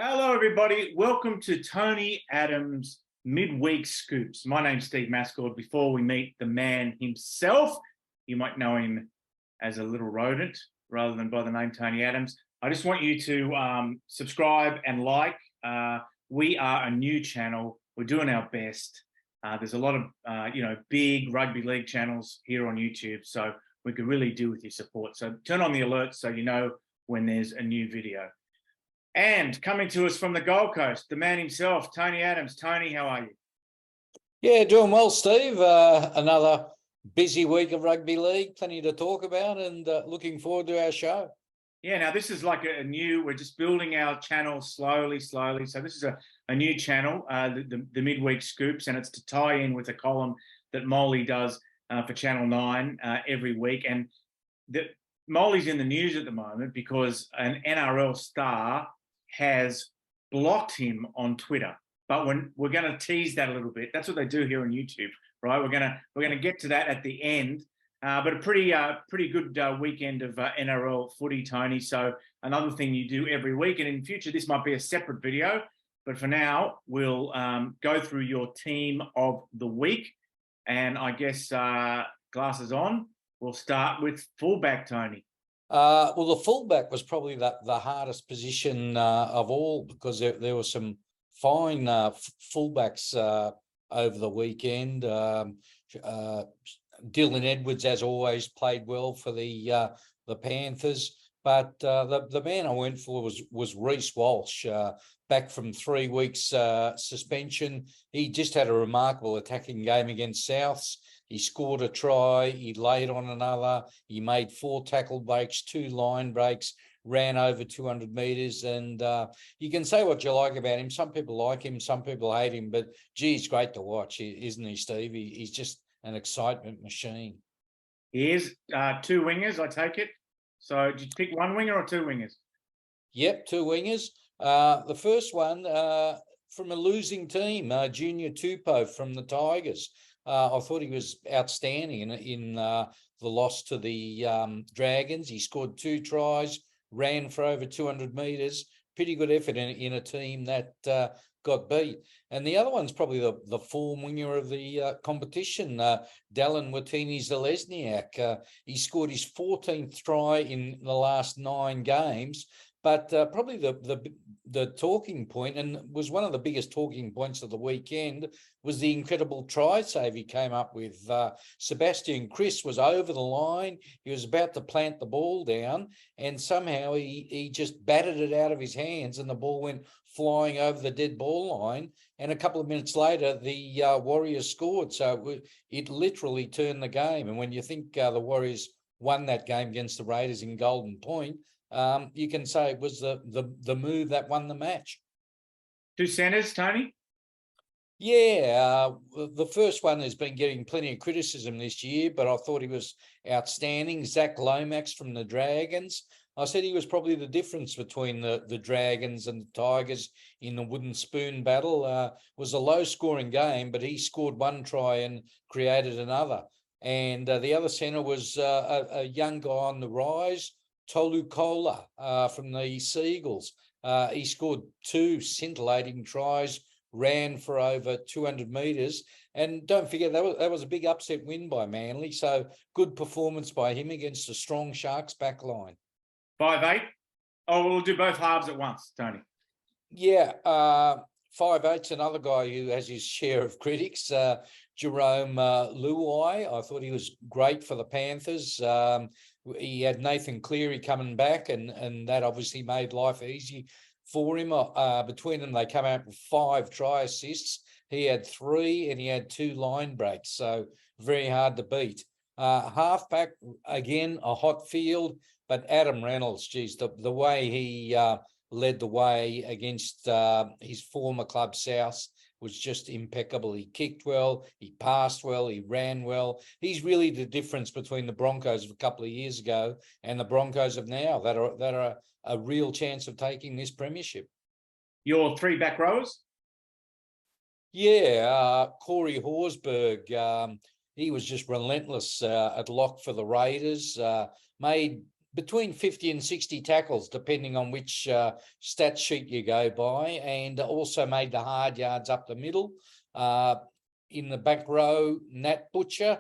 Hello, everybody. Welcome to Tony Adams' Midweek Scoops. My name's Steve Mascord. Before we meet the man himself, you might know him as a little rodent rather than by the name Tony Adams. I just want you to subscribe and like. We are a new channel. We're doing our best. There's a lot of, big rugby league channels here on YouTube, so we could really do with your support. So turn on the alerts so you know when there's a new video. And coming to us from the Gold Coast, the man himself, Tony Adams. Tony, how are you? Yeah, doing well, Steve. Another busy week of rugby league, plenty to talk about, and looking forward to our show. Yeah, now this is like we're just building our channel slowly. So this is a new channel, the Midweek Scoops, and it's to tie in with a column that Moley does for Channel 9 every week. And Moley's in the news at the moment because an NRL star has blocked him on Twitter. But we're going to tease that a little bit. That's what they do here on YouTube, right? We're going to get to that at the end. But a pretty good weekend of NRL footy, Tony. So another thing you do every week, and in future this might be a separate video. But for now, we'll go through your team of the week, and I guess glasses on. We'll start with fullback, Tony. Well, the fullback was probably the hardest position of all, because there were some fine fullbacks over the weekend. Dylan Edwards, as always, played well for the Panthers, but the man I went for was Reece Walsh, back from 3 weeks suspension. He just had a remarkable attacking game against Souths. He scored a try, he laid on another, he made 4 tackle breaks, 2 line breaks, ran over 200 metres, and you can say what you like about him. Some people like him, some people hate him, but gee, he's great to watch, isn't he, Steve? He's just an excitement machine. He is 2 wingers, I take it. So did you pick 1 winger or 2 wingers? Yep, 2 wingers. The first one from a losing team, Junior Tupou from the Tigers. I thought he was outstanding in the loss to the Dragons. He scored 2 tries, ran for over 200 metres. Pretty good effort in a team that got beat. And the other one's probably the form winger of the competition, Dallin Watene-Zelezniak. He scored his 14th try in the last 9 games. But probably the talking point, and was one of the biggest talking points of the weekend, was the incredible try save he came up with. Sebastian Kris was over the line. He was about to plant the ball down, and somehow he just batted it out of his hands, and the ball went flying over the dead ball line. And a couple of minutes later, the Warriors scored. So it literally turned the game. And when you think the Warriors won that game against the Raiders in Golden Point, you can say it was the move that won the match. 2 centres, Tony? Yeah, the first one has been getting plenty of criticism this year, but I thought he was outstanding. Zach Lomax from the Dragons. I said he was probably the difference between the Dragons and the Tigers in the wooden spoon battle. It was a low-scoring game, but he scored 1 try and created another. And the other centre was a young guy on the rise, Tolu Kola from the Seagulls. He scored 2 scintillating tries, ran for over 200 metres. And don't forget, that was a big upset win by Manly. So good performance by him against a strong Sharks back line. 5'8"? Oh, we'll do both halves at once, Tony. Yeah, 5'8's another guy who has his share of critics. Jerome Luai, I thought he was great for the Panthers. He had Nathan Cleary coming back, and that obviously made life easy for him. Between them, they come out with 5 try assists. He had 3, and he had 2 line breaks, so very hard to beat. Halfback, again, a hot field, but Adam Reynolds, geez, the way he led the way against his former club South was just impeccable. He kicked well, he passed well, he ran well. He's really the difference between the Broncos of a couple of years ago and the Broncos of now that are a real chance of taking this premiership. Your 3 back rowers? Yeah, Corey Horsburgh, he was just relentless at lock for the Raiders. Made between 50 and 60 tackles, depending on which stat sheet you go by, and also made the hard yards up the middle. In the back row, Nat Butcher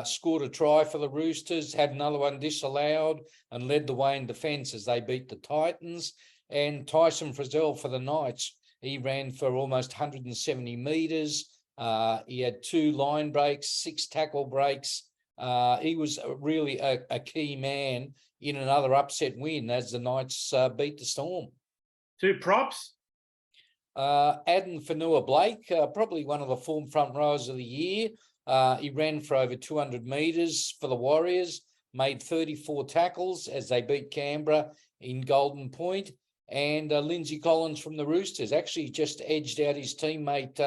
scored a try for the Roosters, had another one disallowed, and led the way in defence as they beat the Titans. And Tyson Frizzell for the Knights, he ran for almost 170 metres. He had 2 line breaks, 6 tackle breaks. He was really a key man in another upset win as the Knights beat the Storm. 2 props? Aden Fanua-Blake, probably one of the form front rowers of the year. He ran for over 200 metres for the Warriors, made 34 tackles as they beat Canberra in Golden Point. And Lindsay Collins from the Roosters actually just edged out his teammate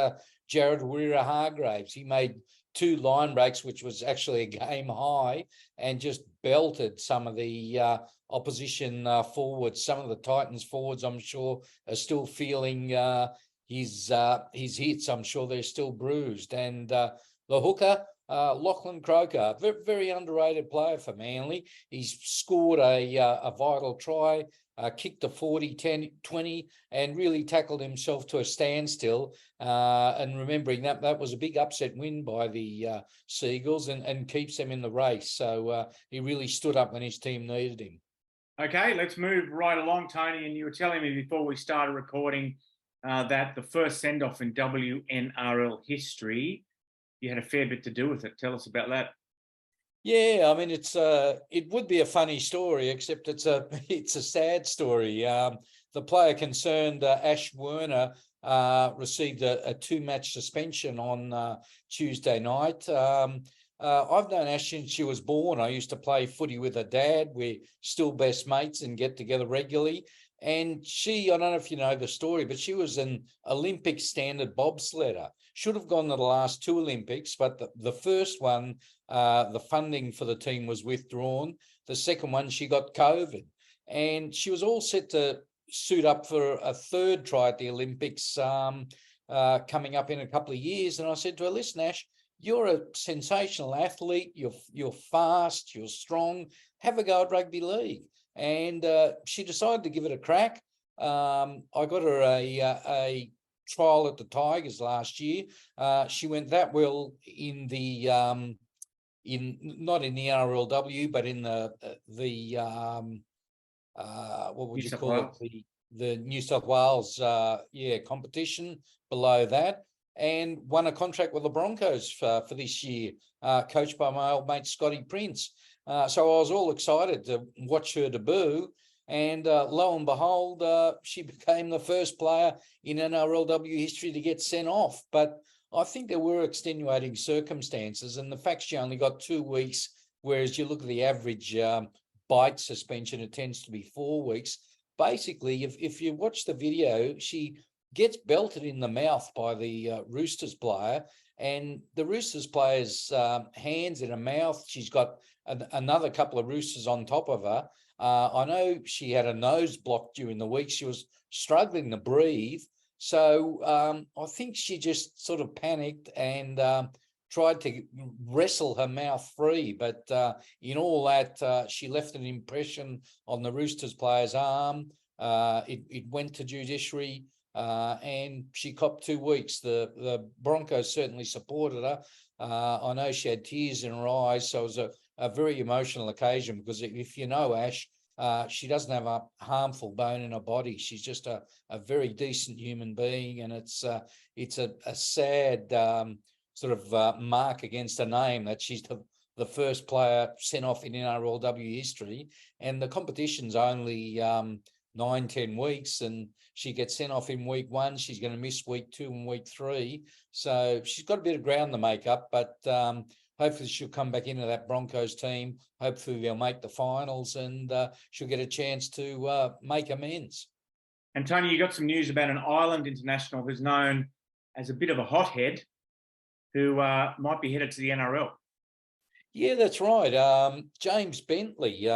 Jared Warrior-Hargraves. He made 2 line breaks, which was actually a game high, and just belted some of the opposition forwards. Some of the Titans forwards, I'm sure, are still feeling his hits. I'm sure they're still bruised. And the hooker, Lachlan Croker, very underrated player for Manly. He's scored a vital try, kicked a 40-10-20, and really tackled himself to a standstill. And remembering that was a big upset win by the Seagulls and keeps them in the race. So he really stood up when his team needed him. Okay, let's move right along, Tony. And you were telling me before we started recording that the first send-off in WNRL history, you had a fair bit to do with it. Tell us about that. Yeah, I mean, it would be a funny story, except it's a sad story. The player concerned, Ash Werner, received a 2-match suspension on Tuesday night. I've known Ash since she was born. I used to play footy with her dad. We're still best mates and get together regularly. And she, I don't know if you know the story, but she was an Olympic standard bobsledder. Should have gone to the last 2 Olympics, but the first one, the funding for the team was withdrawn. The second one, she got COVID. And she was all set to suit up for a 3rd try at the Olympics coming up in a couple of years. And I said to her, listen, Ash, you're a sensational athlete. You're fast. You're strong. Have a go at rugby league. And she decided to give it a crack. I got her a trial at the Tigers last year. She went that well in the not in the NRLW, but in the what would you call it? The New South Wales competition below that, and won a contract with the Broncos for this year, coached by my old mate Scotty Prince. So I was all excited to watch her debut, and lo and behold, she became the first player in NRLW history to get sent off. But I think there were extenuating circumstances, and the fact she only got 2 weeks, whereas you look at the average bite suspension, it tends to be 4 weeks. Basically, if you watch the video, she gets belted in the mouth by the Roosters player, and the Roosters player's hands in her mouth. She's got another couple of Roosters on top of her. I know she had a nose block during the week. She was struggling to breathe. So I think she just sort of panicked and tried to wrestle her mouth free. But in all that, she left an impression on the Roosters player's arm. It went to judiciary. And she copped 2 weeks. The Broncos certainly supported her. I know she had tears in her eyes, so it was a very emotional occasion, because if you know Ash, she doesn't have a harmful bone in her body. She's just a very decent human being, and it's a sad sort of mark against her name that she's the first player sent off in NRLW history, and the competition's only 9-10 weeks, and she gets sent off in week 1. She's going to miss week 2 and week 3. So she's got a bit of ground to make up, but hopefully she'll come back into that Broncos team. Hopefully they'll make the finals, and she'll get a chance to make amends. And Tony, you got some news about an Ireland international who's known as a bit of a hothead, who might be headed to the NRL. Yeah, that's right. James Bentley.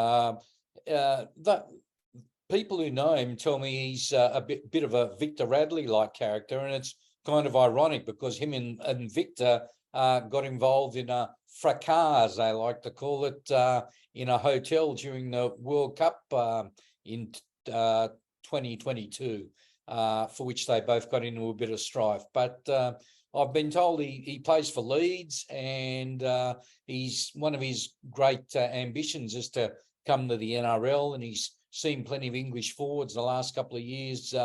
People who know him tell me he's a bit of a Victor Radley-like character, and it's kind of ironic because him and Victor got involved in a fracas, they like to call it, in a hotel during the World Cup in 2022, for which they both got into a bit of strife. But I've been told he plays for Leeds, and he's one of his great ambitions is to come to the NRL, and he's seen plenty of English forwards the last couple of years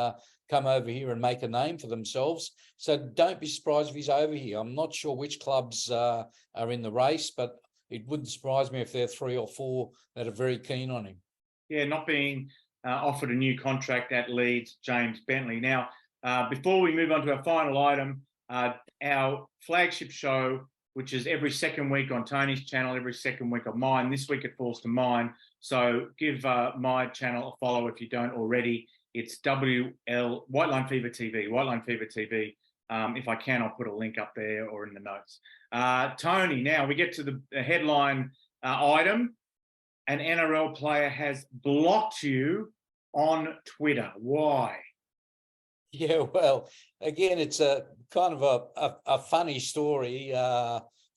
come over here and make a name for themselves. So don't be surprised if he's over here. I'm not sure which clubs are in the race, but it wouldn't surprise me if there are 3 or 4 that are very keen on him. Yeah, not being offered a new contract at Leeds, James Bentley. Now, before we move on to our final item, our flagship show, which is every second week on Tony's channel, every second week on mine. This week it falls to mine. So give my channel a follow if you don't already. It's White Line Fever TV, White Line Fever TV. If I can, I'll put a link up there or in the notes. Tony, now we get to the headline item. An NRL player has blocked you on Twitter. Why? Yeah, well, again, it's a kind of a funny story.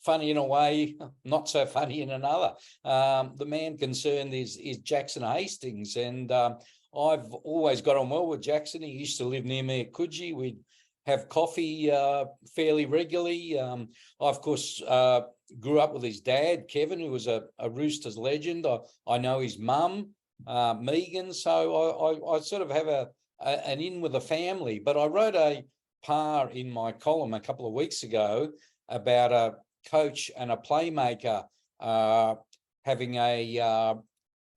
Funny in a way, not so funny in another. The man concerned is Jackson Hastings, and I've always got on well with Jackson. He used to live near me at Coogee. We'd have coffee fairly regularly. I, of course, grew up with his dad, Kevin, who was a Roosters legend. I know his mum, Megan, so I sort of have an in with the family. But I wrote a par in my column a couple of weeks ago about a coach and a playmaker having a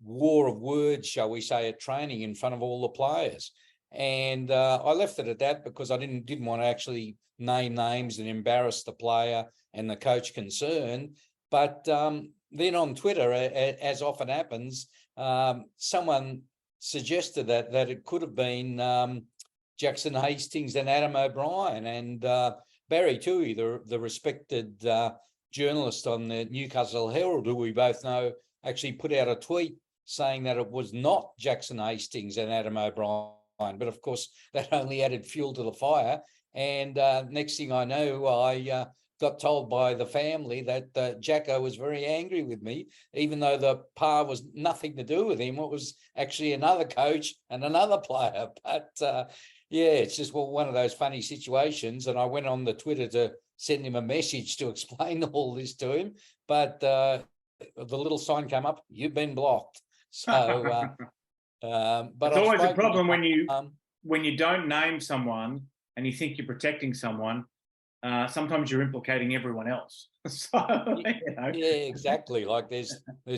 war of words, shall we say, at training in front of all the players. And I left it at that because I didn't want to actually name names and embarrass the player and the coach concerned. But then on Twitter, as often happens, someone suggested that it could have been Jackson Hastings and Adam O'Brien, and Barry Toohey, the respected journalist on the Newcastle Herald, who we both know, actually put out a tweet saying that it was not Jackson Hastings and Adam O'Brien. But of course, that only added fuel to the fire. And next thing I know, I got told by the family that Jacko was very angry with me, even though the par was nothing to do with him. It was actually another coach and another player. But yeah, it's just one of those funny situations. And I went on the Twitter to send him a message to explain all this to him. But the little sign came up, "You've been blocked." So, but it's always a problem when you don't name someone and you think you're protecting someone. Sometimes you're implicating everyone else. So, you know. Yeah, exactly. Like there's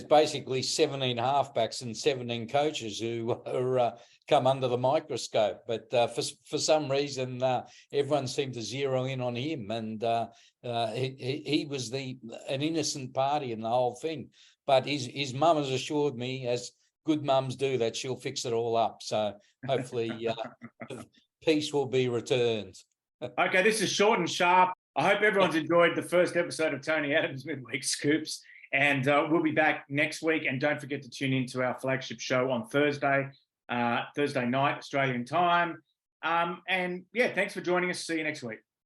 basically 17 halfbacks and 17 coaches who are come under the microscope. But for some reason, everyone seemed to zero in on him, and he was an innocent party in the whole thing. But his mum has assured me, as good mums do, that she'll fix it all up. So hopefully peace will be returned. Okay, this is short and sharp. I hope everyone's enjoyed the first episode of Tony Adams' Midweek Scoops. And we'll be back next week. And don't forget to tune in to our flagship show on Thursday night, Australian time. And yeah, thanks for joining us. See you next week.